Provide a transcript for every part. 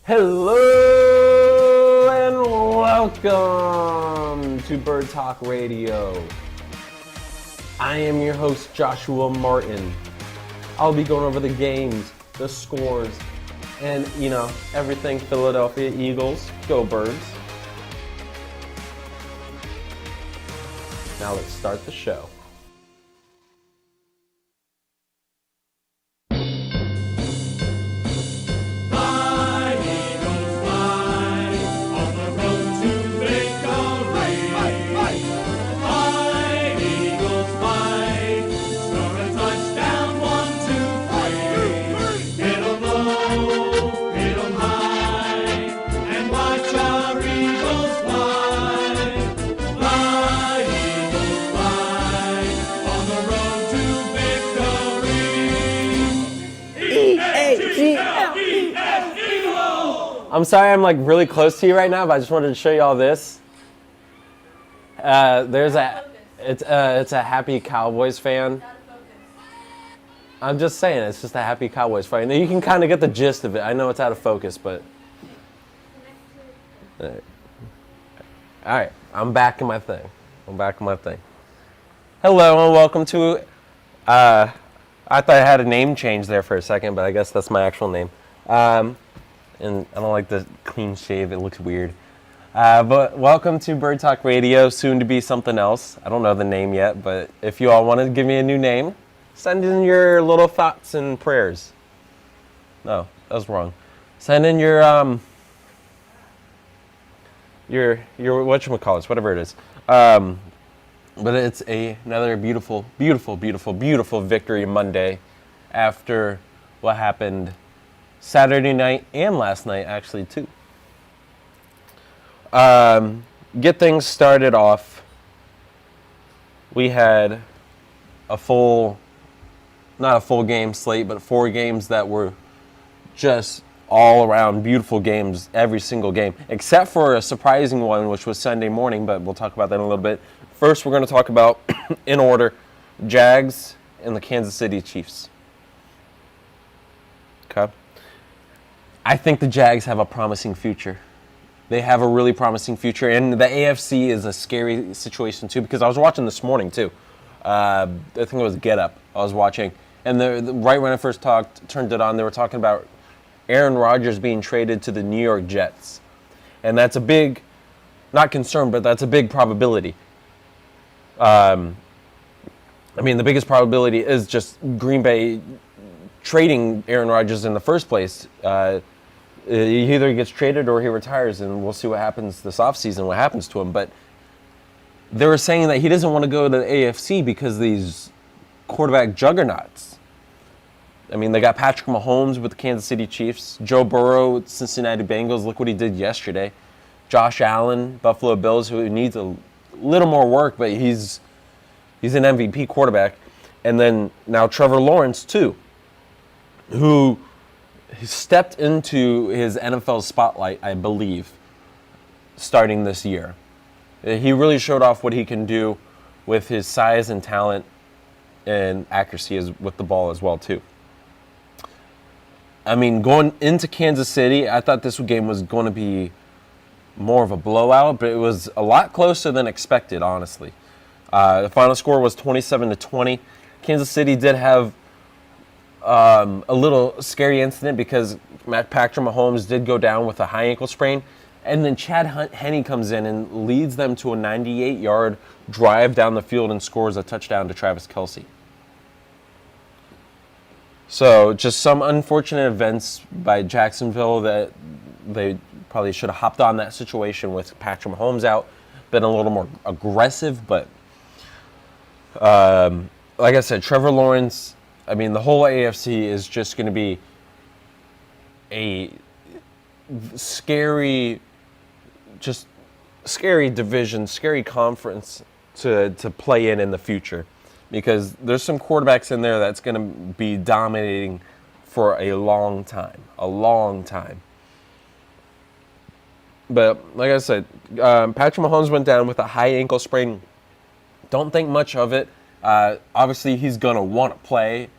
Hello and welcome to Bird Talk Radio. I am your host, Joshua Martin. I'll be going over the games, the scores, and, everything Philadelphia Eagles. Go Birds. Now let's start the show. I'm sorry I'm really close to you right now, but I just wanted to show you all this. It's a happy Cowboys fan. I'm just saying, it's just a happy Cowboys fan. You can kind of get the gist of it. I know it's out of focus, but... All right, I'm back in my thing. Hello and welcome to... I thought I had a name change there for a second, but I guess that's my actual name. And I don't like the clean shave, it looks weird. But welcome to Bird Talk Radio, soon to be something else. I don't know the name yet, but if you all want to give me a new name, send in your little thoughts and prayers. No, that was wrong. Send in your whatchamacallits, whatever it is. But it's another beautiful victory Monday after what happened Saturday night and last night, actually, too. Get things started off. We had not a full game slate, but 4 games that were just all around beautiful games, every single game, except for a surprising one, which was Sunday morning, but we'll talk about that in a little bit. First, we're going to talk about, in order, Jags and the Kansas City Chiefs. Okay. I think the Jags have a promising future. They have a really promising future, and the AFC is a scary situation too, because I was watching this morning too. I think it was Get Up I was watching, and right when I first turned it on, they were talking about Aaron Rodgers being traded to the New York Jets. And that's a big, not concern, but that's a big probability. The biggest probability is just Green Bay trading Aaron Rodgers in the first place. He either gets traded or he retires, and we'll see what happens this offseason, what happens to him. But they were saying that he doesn't want to go to the AFC because of these quarterback juggernauts. They got Patrick Mahomes with the Kansas City Chiefs, Joe Burrow with Cincinnati Bengals. Look what he did yesterday. Josh Allen, Buffalo Bills, who needs a little more work, but he's an MVP quarterback. And then now Trevor Lawrence, too, who stepped into his NFL spotlight, I believe, starting this year. He really showed off what he can do with his size and talent and accuracy with the ball as well, too. Going into Kansas City, I thought this game was going to be more of a blowout, but it was a lot closer than expected, honestly. The final score was 27-20. Kansas City did have a little scary incident because Patrick Mahomes did go down with a high ankle sprain, and then Chad Henne comes in and leads them to a 98-yard drive down the field and scores a touchdown to Travis Kelce. So just some unfortunate events by Jacksonville that they probably should have hopped on that situation with Patrick Mahomes out, been a little more aggressive, but like I said, Trevor Lawrence, the whole AFC is just going to be a scary division, scary conference to play in the future, because there's some quarterbacks in there that's going to be dominating for a long time. But like I said, Patrick Mahomes went down with a high ankle sprain. Don't think much of it. Obviously, he's going to want to play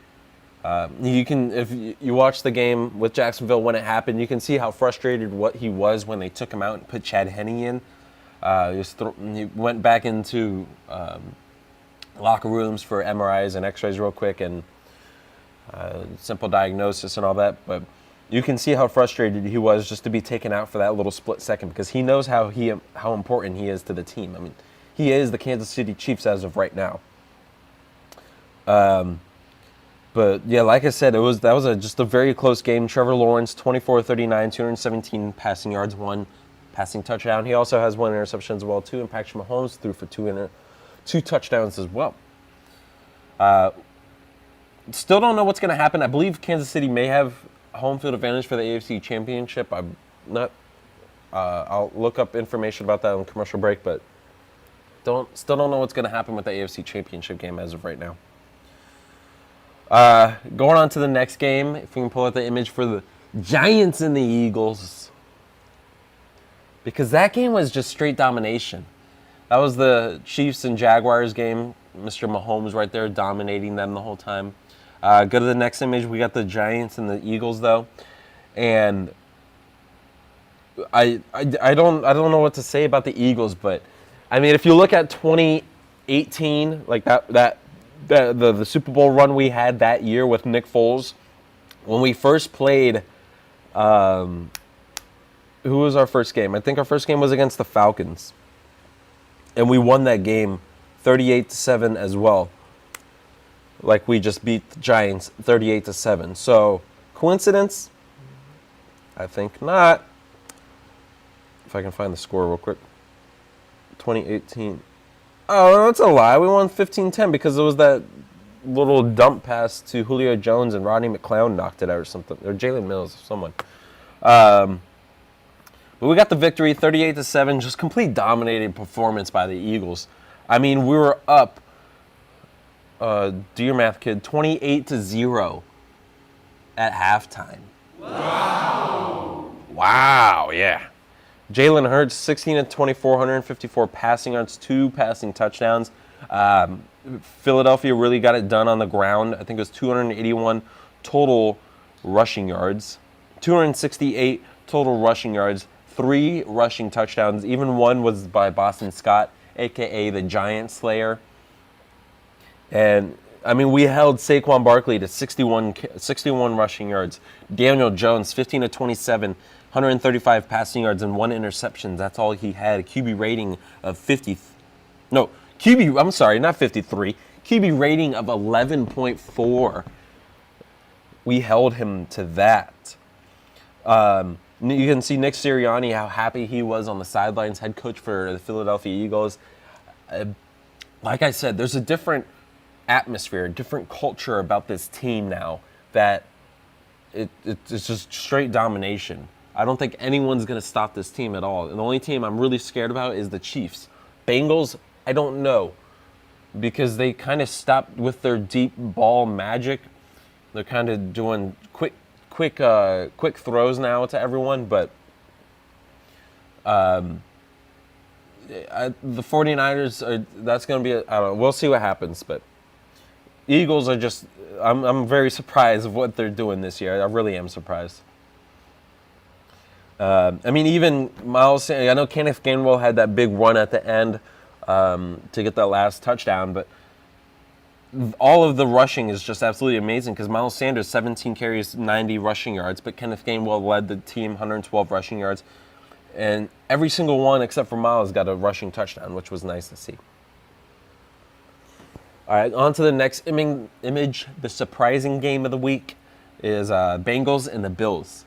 You can, if you watch the game with Jacksonville when it happened, you can see how frustrated what he was when they took him out and put Chad Henne in. He went back into locker rooms for MRIs and X-rays real quick and simple diagnosis and all that. But you can see how frustrated he was just to be taken out for that little split second, because he knows how important he is to the team. I mean, he is the Kansas City Chiefs as of right now. But yeah, like I said, that was just a very close game. Trevor Lawrence, 24-39, 217 passing yards, 1 passing touchdown. He also has 1 interception as well, too. And Patrick Mahomes threw for 2 touchdowns as well. Still don't know what's going to happen. I believe Kansas City may have home field advantage for the AFC Championship. I'm not. I'll look up information about that on commercial break, but still don't know what's going to happen with the AFC Championship game as of right now. Going on to the next game, if we can pull out the image for the Giants and the Eagles, because that game was just straight domination. That was the Chiefs and Jaguars game. Mr. Mahomes right there dominating them the whole time. Go to the next image. We got the Giants and the Eagles though, and I don't know what to say about the Eagles, but I mean, if you look at 2018, like the Super Bowl run we had that year with Nick Foles, when we first played, who was our first game? I think our first game was against the Falcons, and we won that game 38-7 as well. Like, we just beat the Giants 38-7. So, coincidence? I think not. If I can find the score real quick. 2018. Oh, that's a lie. We won 15-10 because it was that little dump pass to Julio Jones and Rodney McLeod knocked it out or something. Or Jalen Mills or someone. But we got the victory, 38-7. Just complete dominating performance by the Eagles. I mean, we were up, do your math, kid, 28-0 at halftime. Wow, yeah. Jalen Hurts, 16-24, 154 passing yards, 2 passing touchdowns. Philadelphia really got it done on the ground. I think it was 281 total rushing yards, 268 total rushing yards, 3 rushing touchdowns. Even one was by Boston Scott, a.k.a. the Giant Slayer. And, I mean, we held Saquon Barkley to 61 rushing yards. Daniel Jones, 15-27, 135 passing yards and 1 interception. That's all he had. A QB rating of 50. No, I'm sorry, not 53. QB rating of 11.4. We held him to that. You can see Nick Sirianni, how happy he was on the sidelines, head coach for the Philadelphia Eagles. Like I said, there's a different atmosphere, a different culture about this team now that it's just straight domination. I don't think anyone's going to stop this team at all. And the only team I'm really scared about is the Chiefs. Bengals, I don't know, because they kind of stopped with their deep ball magic. They're kind of doing quick throws now to everyone, but the 49ers, that's going to be, I don't know, we'll see what happens, but Eagles are just, I'm very surprised of what they're doing this year. I really am surprised. I mean, even Miles, I know Kenneth Gainwell had that big run at the end to get that last touchdown, but all of the rushing is just absolutely amazing because Miles Sanders, 17 carries, 90 rushing yards, but Kenneth Gainwell led the team, 112 rushing yards. And every single one except for Miles got a rushing touchdown, which was nice to see. All right, on to the next image. The surprising game of the week is Bengals and the Bills.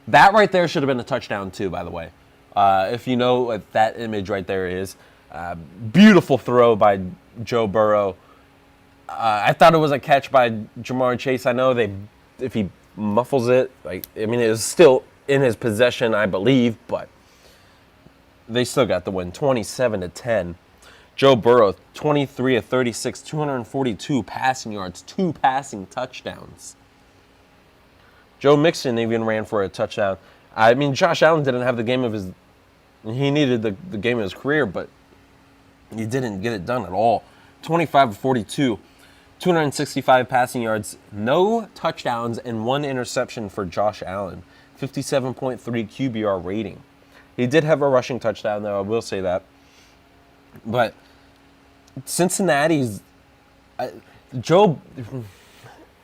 That right there should have been a touchdown too, by the way. If you know what that image right there is. Beautiful throw by Joe Burrow. I thought it was a catch by Jamar Chase. I know if he muffles it, it was still in his possession, I believe, but they still got the win, 27-10. Joe Burrow, 23-36, 242 passing yards, 2 passing touchdowns. Joe Mixon even ran for a touchdown. I mean, Josh Allen didn't have the game of his... He needed the game of his career, but he didn't get it done at all. 25-42. 265 passing yards, no touchdowns, and 1 interception for Josh Allen. 57.3 QBR rating. He did have a rushing touchdown, though, I will say that. But Cincinnati's... Joe...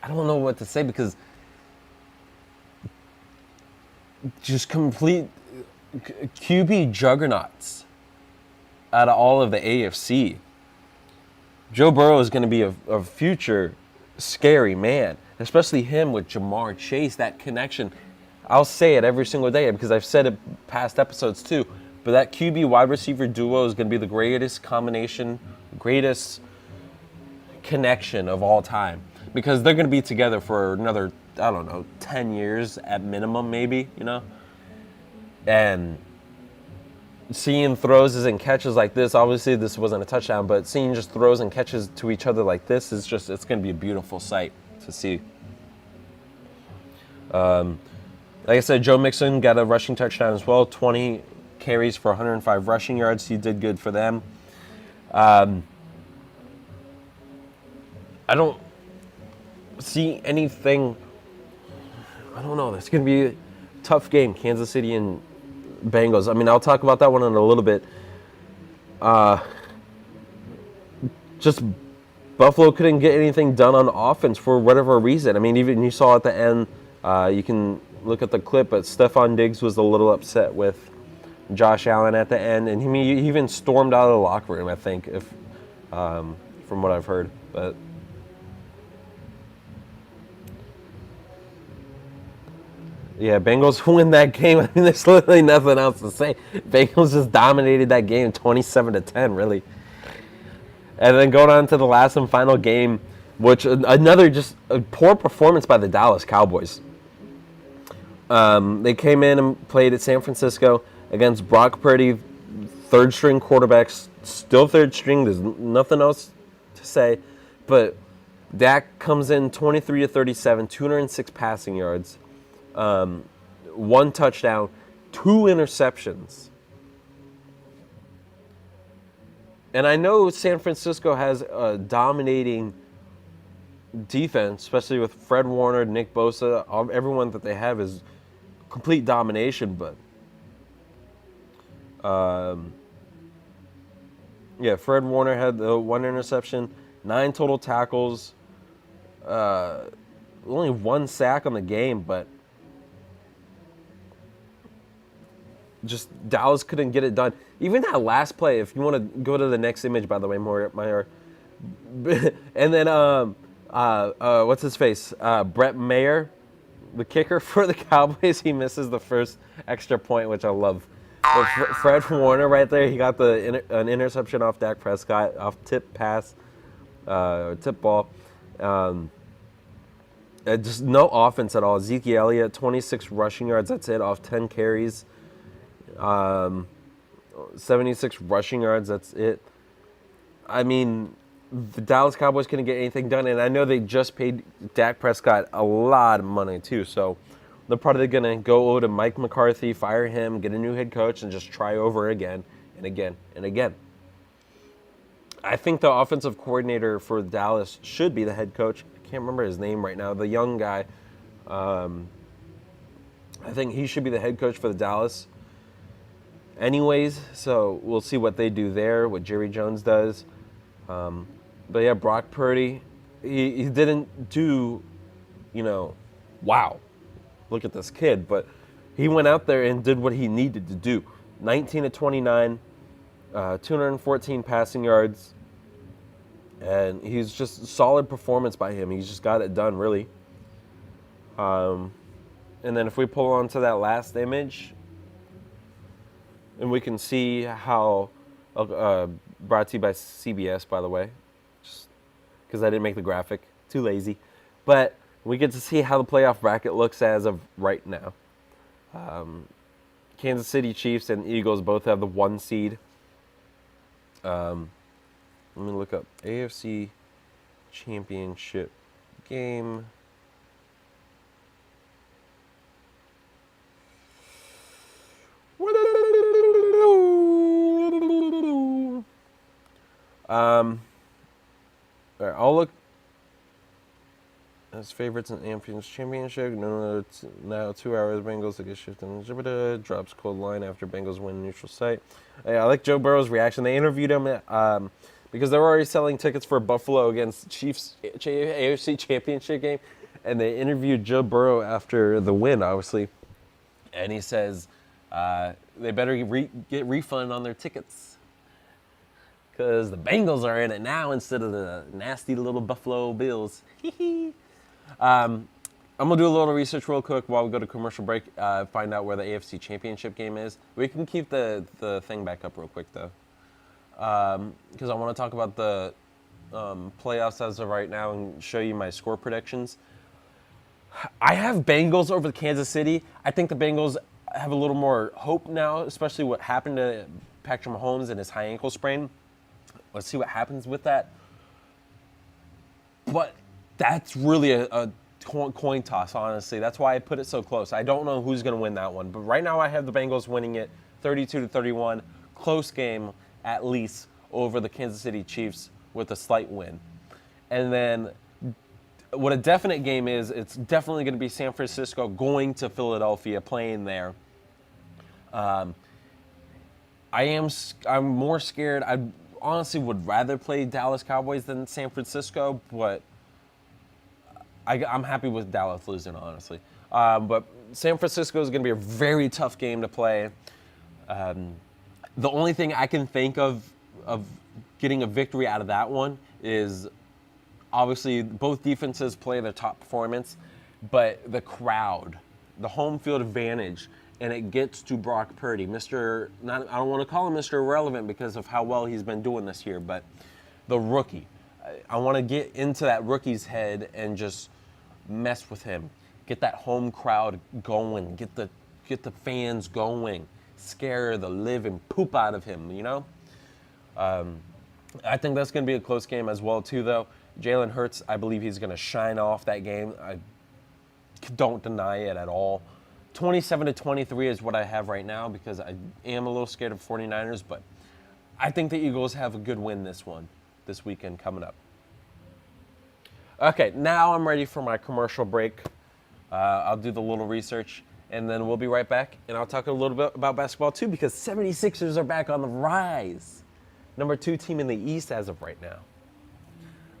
I don't know what to say because... just complete QB juggernauts out of all of the AFC. Joe Burrow is going to be a future scary man, especially him with Jamar Chase, that connection. I'll say it every single day because I've said it past episodes too, but that QB wide receiver duo is going to be the greatest combination, greatest connection of all time because they're going to be together for another, 10 years at minimum maybe, And seeing throws and catches like this, obviously this wasn't a touchdown, but seeing just throws and catches to each other like this is just, it's going to be a beautiful sight to see. Like I said, Joe Mixon got a rushing touchdown as well, 20 carries for 105 rushing yards. He did good for them. I don't see anything, I don't know, it's going to be a tough game, Kansas City and Bengals. I mean, I'll talk about that one in a little bit. Just Buffalo couldn't get anything done on offense for whatever reason. I mean, even you saw at the end, you can look at the clip, but Stephon Diggs was a little upset with Josh Allen at the end, and he even stormed out of the locker room, I think, if from what I've heard. But yeah, Bengals win that game. I mean, there's literally nothing else to say. Bengals just dominated that game 27-10, really. And then going on to the last and final game, which another just a poor performance by the Dallas Cowboys. They came in and played at San Francisco against Brock Purdy, third-string quarterbacks, still third string. There's nothing else to say. But Dak comes in 23-37, 206 passing yards. 1 touchdown, 2 interceptions. And I know San Francisco has a dominating defense, especially with Fred Warner, Nick Bosa, everyone that they have is complete domination, but Fred Warner had the 1 interception, 9 total tackles, only 1 sack on the game, but just Dallas couldn't get it done. Even that last play, if you want to go to the next image, by the way, Meyer. And then, what's his face? Brett Mayer, the kicker for the Cowboys, he misses the first extra point, which I love. Fred Warner right there, he got an interception off Dak Prescott, off tip pass, tip ball. Just no offense at all. Zeke Elliott, 26 rushing yards, that's it, off 10 carries. 76 rushing yards, that's it. I mean, the Dallas Cowboys couldn't get anything done, and I know they just paid Dak Prescott a lot of money too, so they're probably going to go over to Mike McCarthy, fire him, get a new head coach, and just try over again and again and again. I think the offensive coordinator for Dallas should be the head coach. I can't remember his name right now, the young guy. I think he should be the head coach for the Dallas anyways, so we'll see what they do there, what Jerry Jones does. But yeah, Brock Purdy, he didn't do, wow, look at this kid, but he went out there and did what he needed to do. 19-29, 214 passing yards, and he's just a solid performance by him. He's just got it done, really. And then if we pull on to that last image, and we can see how, brought to you by CBS, by the way, just because I didn't make the graphic, too lazy. But we get to see how the playoff bracket looks as of right now. Kansas City Chiefs and Eagles both have the 1 seed. Let me look up AFC Championship game. All right, I'll look as favorites in AFC Championship. No, it's now 2 hours. Bengals against shifting. Drops cold line after Bengals win neutral site. I like Joe Burrow's reaction. They interviewed him because they were already selling tickets for Buffalo against Chiefs AFC Championship game, and they interviewed Joe Burrow after the win, obviously, and he says they better get refund on their tickets because the Bengals are in it now instead of the nasty little Buffalo Bills. I'm going to do a little research real quick while we go to commercial break, find out where the AFC Championship game is. We can keep the thing back up real quick, though, because I want to talk about the playoffs as of right now and show you my score predictions. I have Bengals over Kansas City. I think the Bengals have a little more hope now, especially what happened to Patrick Mahomes and his high ankle sprain. Let's see what happens with that. But that's really a coin toss, honestly. That's why I put it so close. I don't know who's going to win that one. But right now I have the Bengals winning it 32-31. Close game, at least, over the Kansas City Chiefs with a slight win. And then what a definite game is, it's definitely going to be San Francisco going to Philadelphia, playing there. I'm more scared. I honestly would rather play Dallas Cowboys than San Francisco, but I'm happy with Dallas losing, honestly. But San Francisco is going to be a very tough game to play. The only thing I can think of getting a victory out of that one is obviously both defenses play their top performance, but the crowd, the home field advantage, and it gets to Brock Purdy. I don't want to call him Mr. Irrelevant because of how well he's been doing this year, but the rookie. I want to get into that rookie's head and just mess with him. Get that home crowd going. Get the fans going. Scare the living poop out of him, you know? I think that's going to be a close game as well, too, though. Jalen Hurts, I believe he's going to shine off that game. I don't deny it at all. 27-23 is what I have right now because I am a little scared of 49ers, but I think the Eagles have a good win this weekend coming up. Okay, now I'm ready for my commercial break. I'll do the little research, and then we'll be right back, and I'll talk a little bit about basketball too because 76ers are back on the rise. Number 2 team in the East as of right now.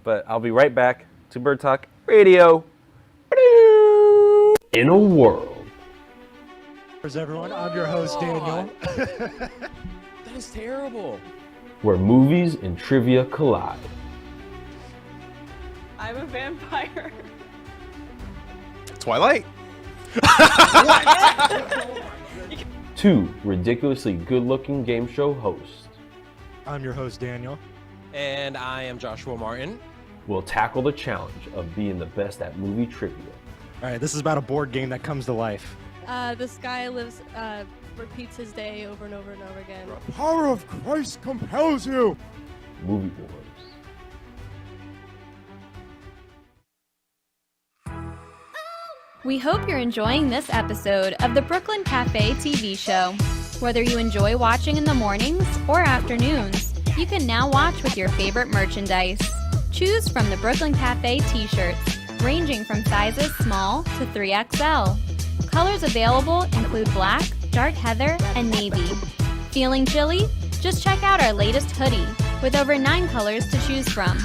But I'll be right back to Bird Talk Radio. In a world. Everyone, I'm your host, Daniel. That is terrible. Where movies and trivia collide. I'm a vampire. Twilight. 2 ridiculously good-looking game show hosts. I'm your host, Daniel. And I am Joshua Martin. Will tackle the challenge of being the best at movie trivia. All right, this is about a board game that comes to life. This guy repeats his day over and over and over again. The power of Christ compels you. Movie Wars. We hope you're enjoying this episode of the Brooklyn Cafe TV show. Whether you enjoy watching in the mornings or afternoons, you can now watch with your favorite merchandise. Choose from the Brooklyn Cafe t-shirts, ranging from sizes small to 3XL. Colors available include black, dark heather, and navy. Feeling chilly? Just check out our latest hoodie with over 9 colors to choose from.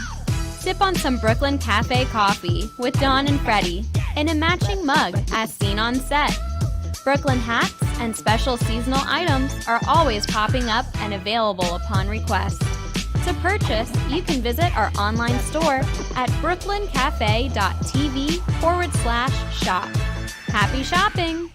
Sip on some Brooklyn Cafe coffee with Dawn and Freddie in a matching mug as seen on set. Brooklyn hats and special seasonal items are always popping up and available upon request. To purchase, you can visit our online store at brooklyncafe.tv/shop. Happy shopping!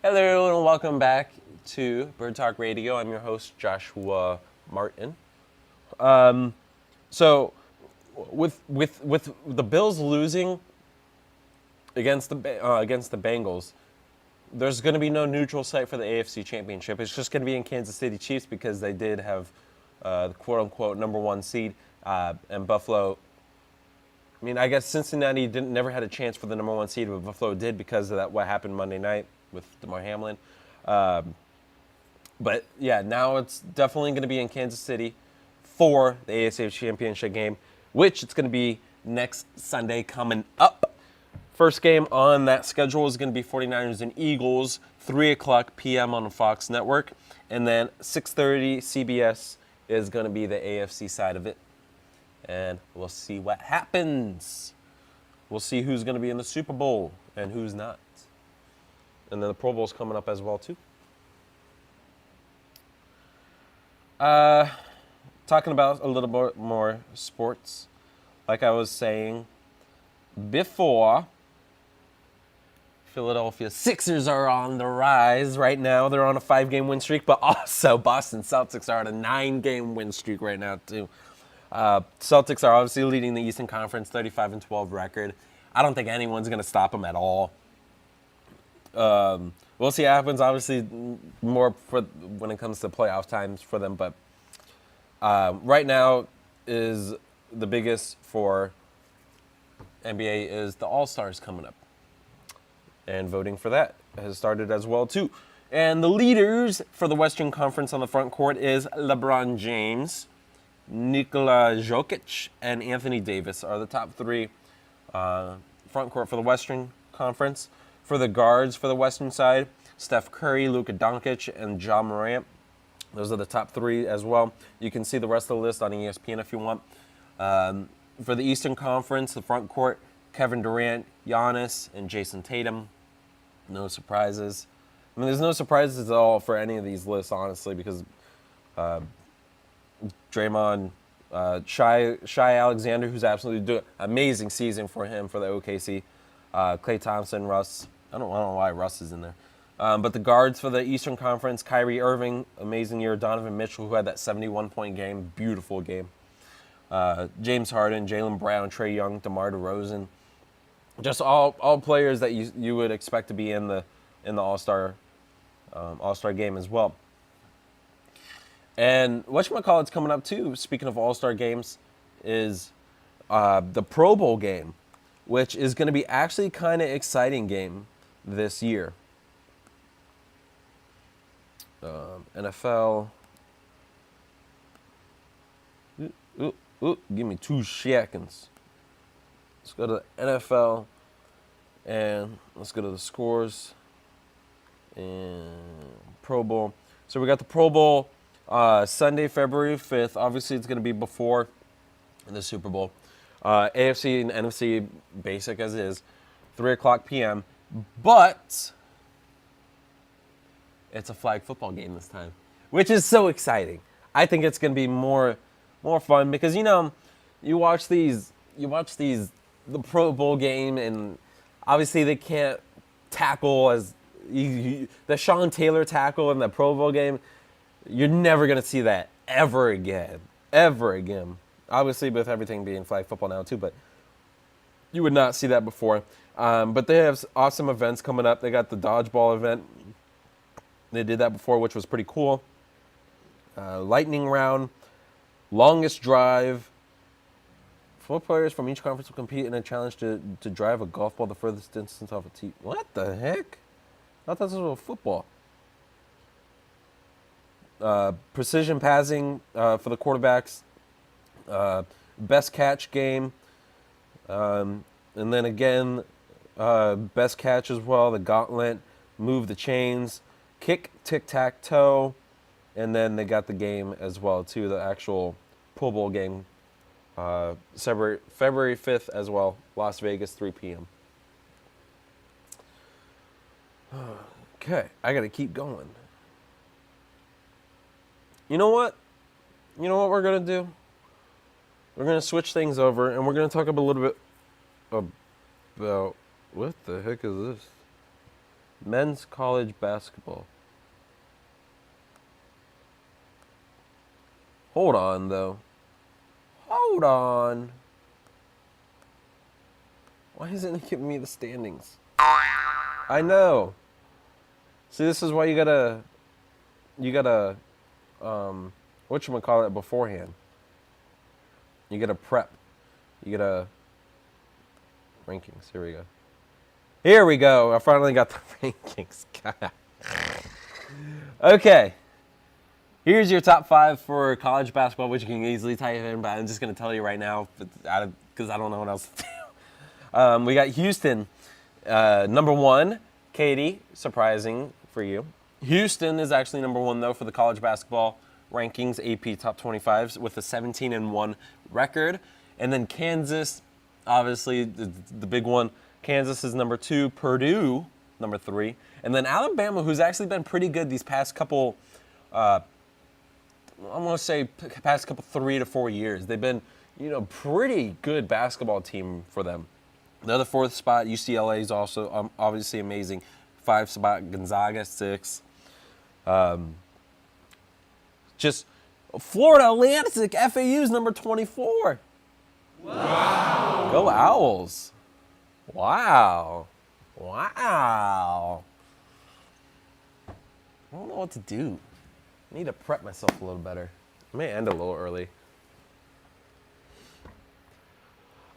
Hello everyone, and welcome back to Bird Talk Radio. I'm your host, Joshua Martin. So, with the Bills losing against the Bengals, there's going to be no neutral site for the AFC Championship. It's just going to be in Kansas City Chiefs because they did have the quote-unquote number 1 seed, and Buffalo. I mean, I guess Cincinnati never had a chance for the number 1 seed, but Buffalo did because of what happened Monday night with DeMar Hamlin. But yeah, now it's definitely going to be in Kansas City for the AFC Championship game, which it's going to be next Sunday coming up. First game on that schedule is going to be 49ers and Eagles, 3 o'clock p.m. on the Fox Network. And then 6:30 CBS is going to be the AFC side of it. And we'll see what happens. We'll see who's going to be in the Super Bowl and who's not. And then the Pro Bowl's coming up as well, too. Talking about a little bit more sports. Like I was saying before, Philadelphia Sixers are on the rise right now. They're on a 5-game win streak, but also Boston Celtics are on a 9-game win streak right now, too. Celtics are obviously leading the Eastern Conference, 35-12 record. I don't think anyone's going to stop them at all. We'll see what happens. Obviously, more for when it comes to playoff times for them. But right now is the biggest for NBA is the All-Stars coming up. And voting for that has started as well, too. And the leaders for the Western Conference on the front court is LeBron James, Nikola Jokic, and Anthony Davis are the top 3 front court for the Western Conference. For the guards for the Western side, Steph Curry, Luka Doncic, and Ja Morant. Those are the top 3 as well. You can see the rest of the list on ESPN if you want. For the Eastern Conference, the front court, Kevin Durant, Giannis, and Jason Tatum. No surprises. I mean, there's no surprises at all for any of these lists, honestly, because Draymond, Shai Alexander, who's absolutely doing an amazing season for him for the OKC. Klay Thompson, Russ. I don't know why Russ is in there. But the guards for the Eastern Conference, Kyrie Irving, amazing year. Donovan Mitchell, who had that 71-point game, beautiful game. James Harden, Jaylen Brown, Trae Young, DeMar DeRozan. Just all players that you would expect to be in the All-Star game as well. And whatchamacallit's coming up too, speaking of All-Star games, is the Pro Bowl game, which is going to be actually kind of exciting game this year. NFL. Give me 2 seconds. Let's go to the NFL, and let's go to the scores and Pro Bowl. So we got the Pro Bowl Sunday, February 5th. Obviously, it's going to be before the Super Bowl. AFC and NFC, basic as is, 3 o'clock p.m. But it's a flag football game this time, which is so exciting. I think it's going to be more fun because, you watch the Pro Bowl game, and obviously they can't tackle as the Sean Taylor tackle in the Pro Bowl game. You're never going to see that ever again. Obviously, with everything being flag football now too, but you would not see that before. But they have awesome events coming up. They got the dodgeball event. They did that before, which was pretty cool. Lightning round, longest drive. 4 players from each conference will compete in a challenge to drive a golf ball the furthest distance off a tee. What the heck? I thought this was football. Precision passing for the quarterbacks. Best catch game. And then again, best catch as well. The gauntlet. Move the chains. Kick, tic-tac-toe. And then they got the game as well, too. The actual Pro Bowl game. February 5th as well. Las Vegas, 3 p.m. Okay, I got to keep going. You know what? You know what we're going to do? We're going to switch things over, and we're going to talk a little bit about, what the heck is this? Men's college basketball. Hold on, though. Hold on. Why isn't it giving me the standings? I know. See, this is why you gotta, whatchamacallit beforehand. You gotta prep. You gotta, rankings, here we go. Here we go, I finally got the rankings. Okay. Here's your top 5 for college basketball, which you can easily type in, but I'm just going to tell you right now because I don't know what else to do. We got Houston, number 1. Katie, surprising for you. Houston is actually number 1, though, for the college basketball rankings, AP top 25s, with a 17-1 record. And then Kansas, obviously, the big one. Kansas is number 2. Purdue, number 3. And then Alabama, who's actually been pretty good these past couple, I want to say past couple 3 to 4 years. They've been, pretty good basketball team for them. They're the 4th spot. UCLA is also obviously amazing. 5 spot. Gonzaga, 6. Just Florida Atlantic, FAU's number 24. Wow. Go Owls. Wow. Wow. I don't know what to do. I need to prep myself a little better. I may end a little early.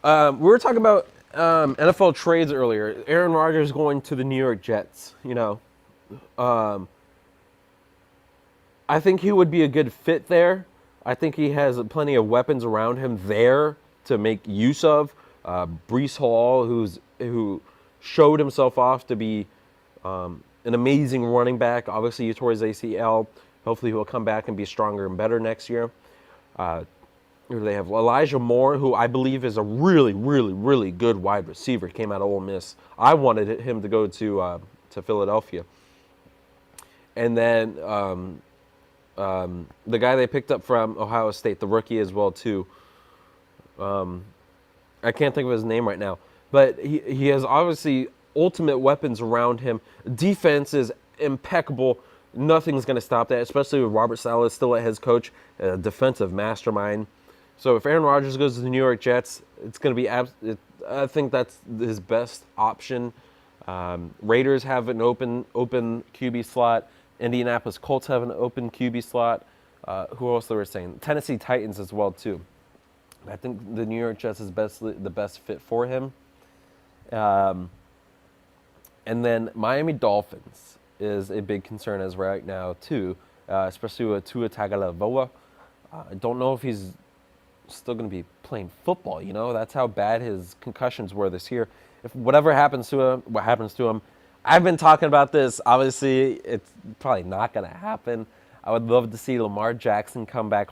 We were talking about NFL trades earlier. Aaron Rodgers going to the New York Jets, I think he would be a good fit there. I think he has plenty of weapons around him there to make use of. Breece Hall, who showed himself off to be an amazing running back. Obviously, he tore his ACL. Hopefully, he'll come back and be stronger and better next year. They have Elijah Moore, who I believe is a really, really, really good wide receiver. Came out of Ole Miss. I wanted him to go to Philadelphia. And then the guy they picked up from Ohio State, the rookie as well too. I can't think of his name right now, but he has obviously ultimate weapons around him. Defense is impeccable. Nothing's going to stop that, especially with Robert Saleh still as head coach, a defensive mastermind. So if Aaron Rodgers goes to the New York Jets, it's going to be I think that's his best option. Raiders have an open QB slot. Indianapolis Colts have an open QB slot. Who else they were saying? Tennessee Titans as well too. I think the New York Jets is the best fit for him. And then Miami Dolphins is a big concern as right now too, especially with Tua Tagovailoa. I don't know if he's still going to be playing football. That's how bad his concussions were this year. If whatever happens to him, what happens to him. I've been talking about this. Obviously, it's probably not going to happen. I would love to see Lamar Jackson come down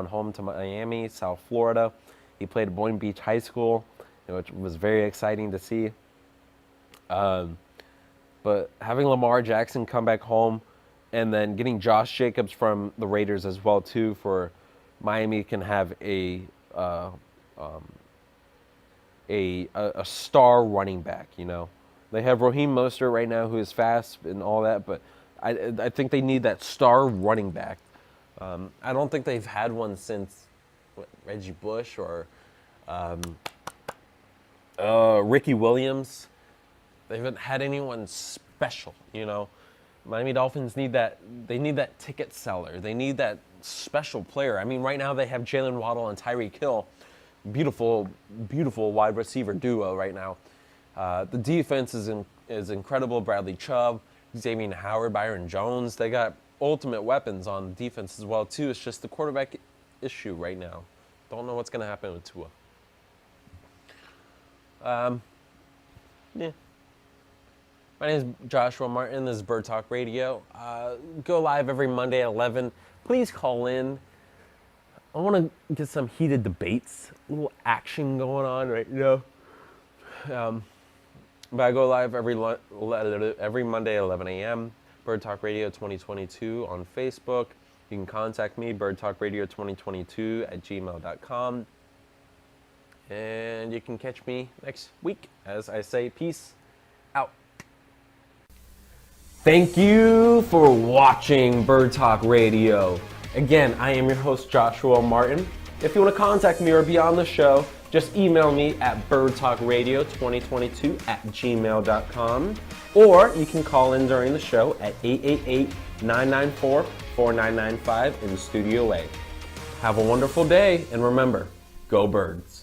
home to Miami, South Florida. He played at Boynton Beach High School, which was very exciting to see. But having Lamar Jackson come back home and then getting Josh Jacobs from the Raiders as well too, for Miami can have a star running back, They have Raheem Mostert right now, who is fast and all that, but I think they need that star running back. I don't think they've had one since Reggie Bush or Ricky Williams. They haven't had anyone special, Miami Dolphins need that. They need that ticket seller. They need that special player. I mean, right now they have Jalen Waddle and Tyreek Hill. Beautiful, beautiful wide receiver duo right now. The defense is incredible. Bradley Chubb, Xavier Howard, Byron Jones. They got ultimate weapons on defense as well too. It's just the quarterback issue right now. Don't know what's going to happen with Tua. Yeah. My name is Joshua Martin. This is Bird Talk Radio. Go live every Monday at 11. Please call in. I want to get some heated debates, a little action going on right now. But I go live every Monday at 11 a.m. Bird Talk Radio 2022 on Facebook. You can contact me, birdtalkradio2022@gmail.com. And you can catch me next week as I say peace out. Thank you for watching Bird Talk Radio. Again, I am your host, Joshua Martin. If you want to contact me or be on the show, just email me at birdtalkradio2022@gmail.com, or you can call in during the show at 888-994-4995 in Studio A. Have a wonderful day, and remember, go Birds.